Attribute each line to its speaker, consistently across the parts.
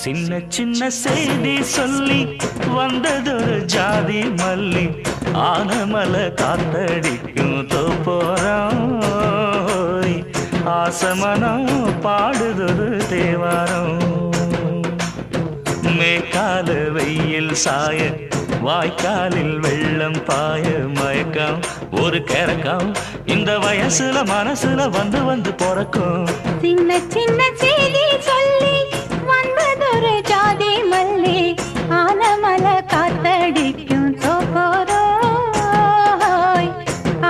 Speaker 1: சின்ன சின்ன செய்தி சொல்லி வந்ததொரு ஜாதி மல்லி ஆனமல காத்தடிக்கும் தோப்போரம் ஆசமனம் பாடுதொரு தேவாரம் மேற்கால வெயில் சாய வாய்க்காலில் வெள்ளம் பாய மயக்கம் ஒரு கிறக்கம் இந்த வயசுல மனசுல வந்து வந்து பிறக்கும்
Speaker 2: சின்ன சின்ன செய்தி சொல்லி வந்ததொரு ஜாதி மல்லி ஆனமல காத்தடிக்கும் தோப்போரோய்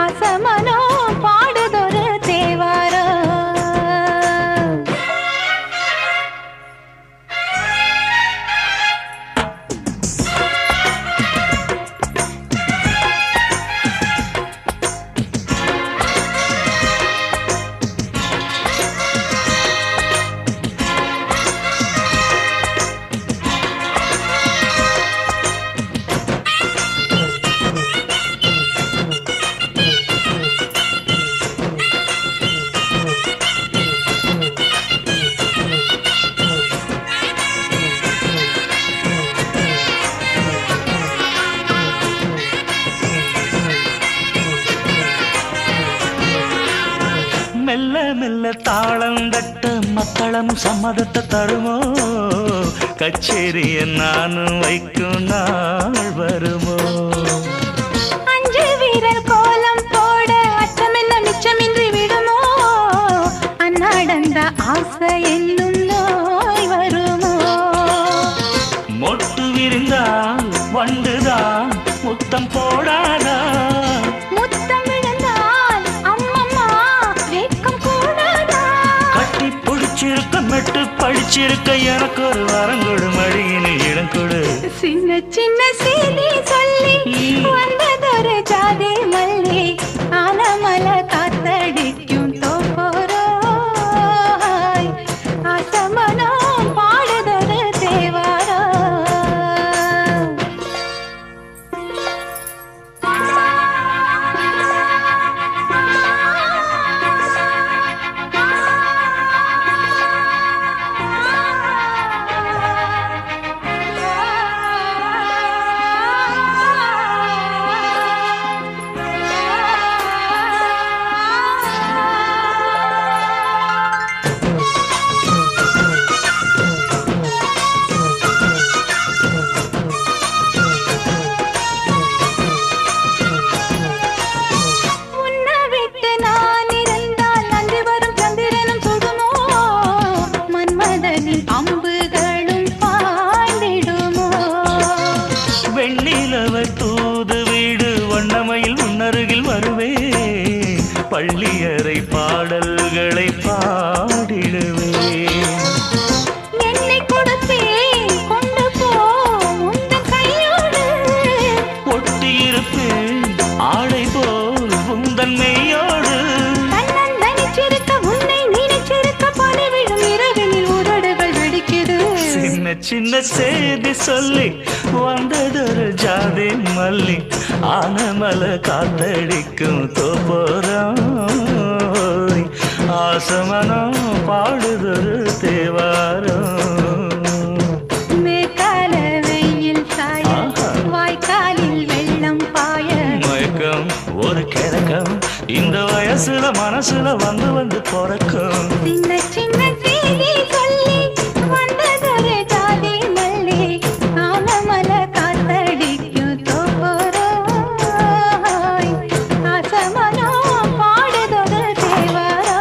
Speaker 2: ஆசமனோ பாடுதொரு தேவாரோ
Speaker 1: மெல்ல மெல்ல தாளம் தட்ட மக்களும் சம்மதத்தை தருமோ கச்சேரிய நானும் வைக்கும் நாள் வருமோ
Speaker 2: அஞ்சு வீரர் கோலம் போட அச்சமென்ன மிச்சமின்றி விடுமோ அந்நாடந்த ஆசை என்னும் நோய் வருமோ
Speaker 1: மொட்டு விரிந்தால் வண்டுதான் முத்தம் போடாதா
Speaker 2: முத்தம் விழுந்தால் அம்மம்மா வெட்கம் கூடாதா
Speaker 1: கட்டி பிடிச்சிருக்க மெட்டு படிச்சிருக்க எனக்கு ஒரு வரங்கொடு மடியினில் இடம் கொடு
Speaker 2: சின்ன சின்ன செய்தி சொல்லி வந்ததொரு ஜாதி மல்லி ஆனமல காத்தடிக்கும் தோப்போரோய் ஆசமனோ பாடுதொரு தேவாரோ உன்னை விட்டு நான் இருந்தால் நன்றி வரும் சந்திரனும் சுடுமோ மன்மதனின் அம்புகளும் பாய்ந்திடுமோ
Speaker 1: வெண்ணிலவை தூது வீடு வண்ணமையில் உன்னருகில் வருவே பள்ளியறை பாடல்களை பாடிடுவே
Speaker 2: என்னை கொடுத்தே கொண்டு போ உந்தன் கையோடு
Speaker 1: ஒட்டியிருப்பேன் ஆடை போல் உந்தன் மெய்யோடு
Speaker 2: தன்னந்தனிச்சிருக்க உன்னை நினைச்சிருக்க பணிவிடும் இரவினில் உதடுகள் வெடிக்குது
Speaker 1: சின்ன சின்ன செய்தி சொல்லி வந்ததொரு ஜாதி மல்லி ஆனமல காத்தடிக்கும் தோப்போரம் ஆசமனம் பாடுதொரு தேவாரம்
Speaker 2: மேற்கால வெயில் சாய வாய்க்காலில் வெள்ளம் பாய
Speaker 1: மயக்கம் ஒரு கிறக்கம் இந்த வயசுல மனசுல வந்து வந்து பிறக்கும்
Speaker 2: சின்ன சின்ன செய்தி சொல்லி வந்ததொரு ஜாதி மல்லி ஆனமல காத்தடிக்கும் தோப்போரோய் ஆசமனோ பாடுதொரு தேவாரோ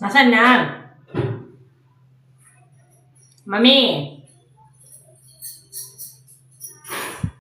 Speaker 3: Nasaan na? Mami!